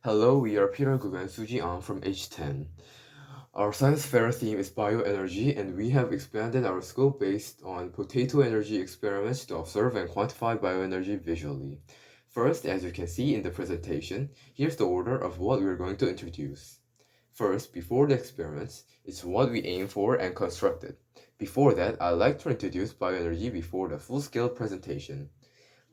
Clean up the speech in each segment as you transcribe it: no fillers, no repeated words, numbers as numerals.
Hello, we are Peter, Google, and Suji An from H10. Our science fair theme is bioenergy, and we have expanded our scope based on potato energy experiments to observe and quantify bioenergy visually. First, as you can see in the presentation, here's the order of what we're going to introduce. First, before the experiments, it's what we aim for and constructed. Before that, I'd like to introduce bioenergy before the full-scale presentation.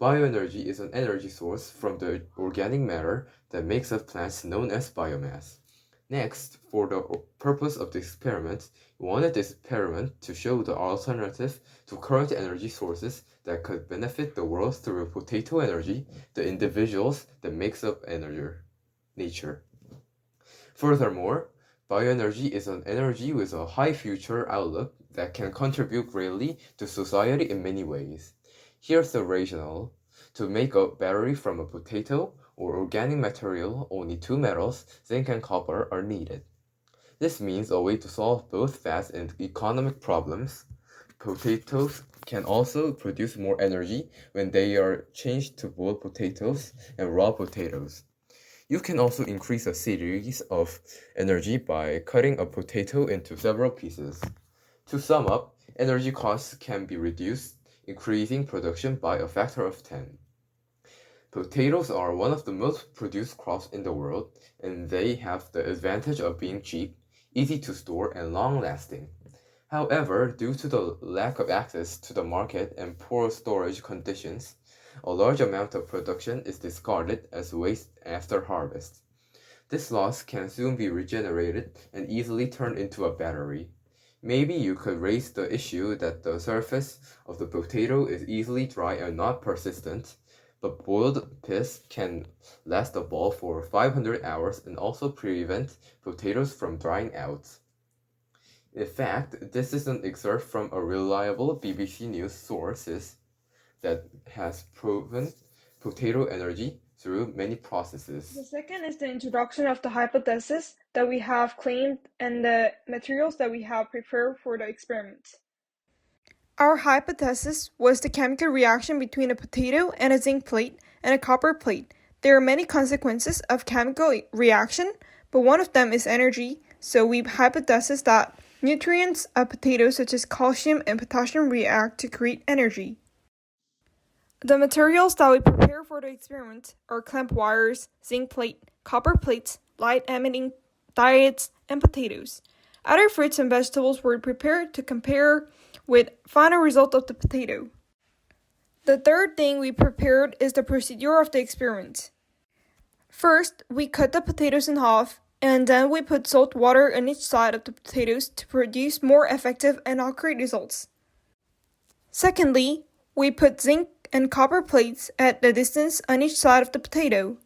Bioenergy is an energy source from the organic matter that makes up plants known as biomass. Next, for the purpose of the experiment, we wanted the experiment to show the alternative to current energy sources that could benefit the world through potato energy, the individuals that makes up nature. Furthermore, bioenergy is an energy with a high future outlook that can contribute greatly to society in many ways. Here's the rationale. To make a battery from a potato or organic material, only two metals, zinc and copper, are needed. This means a way to solve both fast and economic problems. Potatoes can also produce more energy when they are changed to boiled potatoes and raw potatoes. You can also increase a series of energy by cutting a potato into several pieces. To sum up, energy costs can be reduced, increasing production by a factor of 10. Potatoes are one of the most produced crops in the world, and they have the advantage of being cheap, easy to store, and long-lasting. However, due to the lack of access to the market and poor storage conditions, a large amount of production is discarded as waste after harvest. This loss can soon be regenerated and easily turned into a battery. Maybe you could raise the issue that the surface of the potato is easily dry and not persistent, but boiled pith can last a ball for 500 hours and also prevent potatoes from drying out. In fact, this is an excerpt from a reliable BBC News sources that has proven potato energy through many processes. The second is the introduction of the hypothesis that we have claimed and the materials that we have prepared for the experiment. Our hypothesis was the chemical reaction between a potato and a zinc plate and a copper plate. There are many consequences of chemical reaction, but one of them is energy, so we hypothesized that nutrients of potatoes such as calcium and potassium react to create energy. The materials that we prepare for the experiment are clamp wires, zinc plate, copper plates, light-emitting diodes, and potatoes. Other fruits and vegetables were prepared to compare with final result of the potato. The third thing we prepared is the procedure of the experiment. First, we cut the potatoes in half, and then we put salt water on each side of the potatoes to produce more effective and accurate results. Secondly, we put zinc and copper plates at a distance on each side of the potato.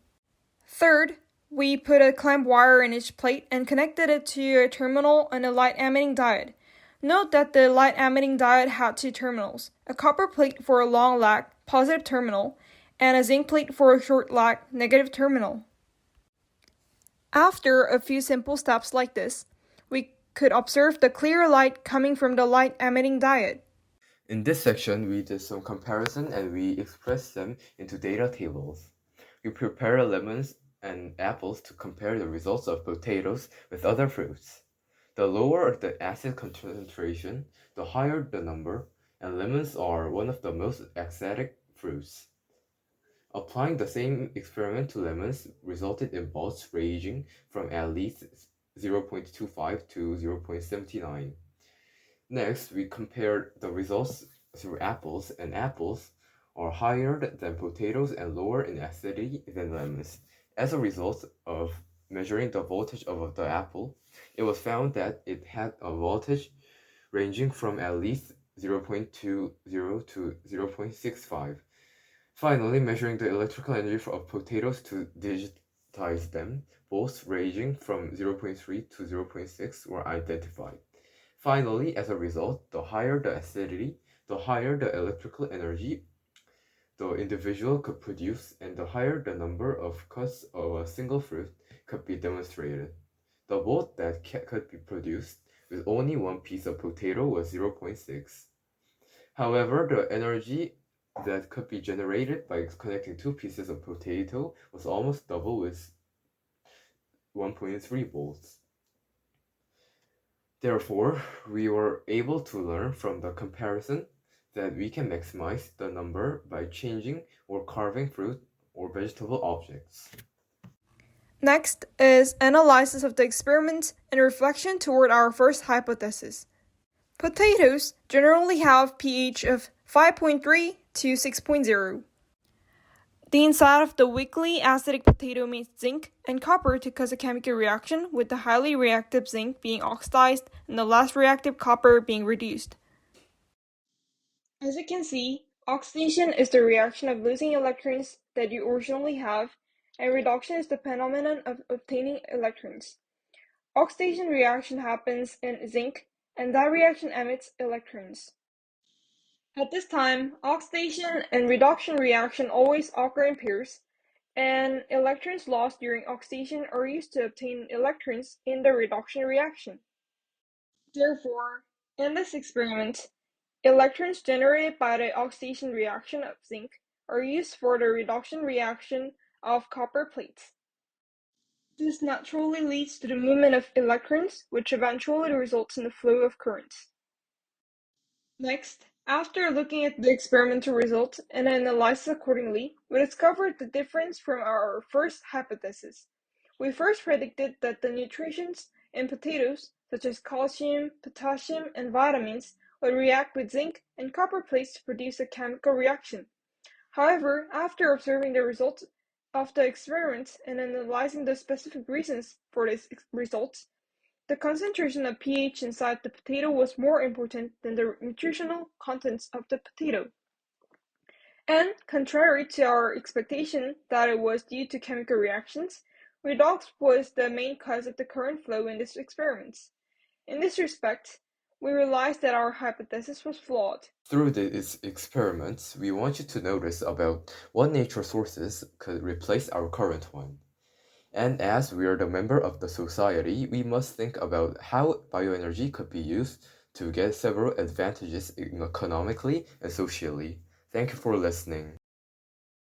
Third, we put a clamp wire in each plate and connected it to a terminal on a light-emitting diode. Note that the light-emitting diode had two terminals, a copper plate for a long lag, positive terminal, and a zinc plate for a short lag, negative terminal. After a few simple steps like this, we could observe the clear light coming from the light-emitting diode. In this section, we did some comparison and we expressed them into data tables. We prepared lemons and apples to compare the results of potatoes with other fruits. The lower the acid concentration, the higher the number, and lemons are one of the most acidic fruits. Applying the same experiment to lemons resulted in bolts ranging from at least 0.25 to 0.79. Next, we compared the results through apples, and apples are higher than potatoes and lower in acidity than lemons. As a result of measuring the voltage of the apple, it was found that it had a voltage ranging from at least 0.20 to 0.65. Finally, measuring the electrical energy of potatoes to digitize them, both ranging from 0.3 to 0.6 were identified. Finally, as a result, the higher the acidity, the higher the electrical energy the individual could produce, and the higher the number of cuts of a single fruit could be demonstrated. The volt that could be produced with only one piece of potato was 0.6. However, the energy that could be generated by connecting two pieces of potato was almost double with 1.3 volts. Therefore, we were able to learn from the comparison that we can maximize the number by changing or carving fruit or vegetable objects. Next is analysis of the experiment and reflection toward our first hypothesis. Potatoes generally have pH of 5.3 to 6.0. The inside of the weakly acidic potato needs zinc and copper to cause a chemical reaction, with the highly reactive zinc being oxidized and the less reactive copper being reduced. As you can see, oxidation is the reaction of losing electrons that you originally have, and reduction is the phenomenon of obtaining electrons. Oxidation reaction happens in zinc, and that reaction emits electrons. At this time, oxidation and reduction reaction always occur in pairs, and electrons lost during oxidation are used to obtain electrons in the reduction reaction. Therefore, in this experiment, electrons generated by the oxidation reaction of zinc are used for the reduction reaction of copper plates. This naturally leads to the movement of electrons, which eventually results in the flow of currents. Next, after looking at the experimental results and analyzed accordingly, we discovered the difference from our first hypothesis. We first predicted that the nutrients in potatoes, such as calcium, potassium, and vitamins, would react with zinc and copper plates to produce a chemical reaction. However, after observing the results of the experiment and analyzing the specific reasons for these results, the concentration of pH inside the potato was more important than the nutritional contents of the potato. And, contrary to our expectation that it was due to chemical reactions, redox was the main cause of the current flow in this experiment. In this respect, we realized that our hypothesis was flawed. Through these experiments, we want you to notice about what nature sources could replace our current one. And as we are the member of the society, we must think about how bioenergy could be used to get several advantages economically and socially. Thank you for listening.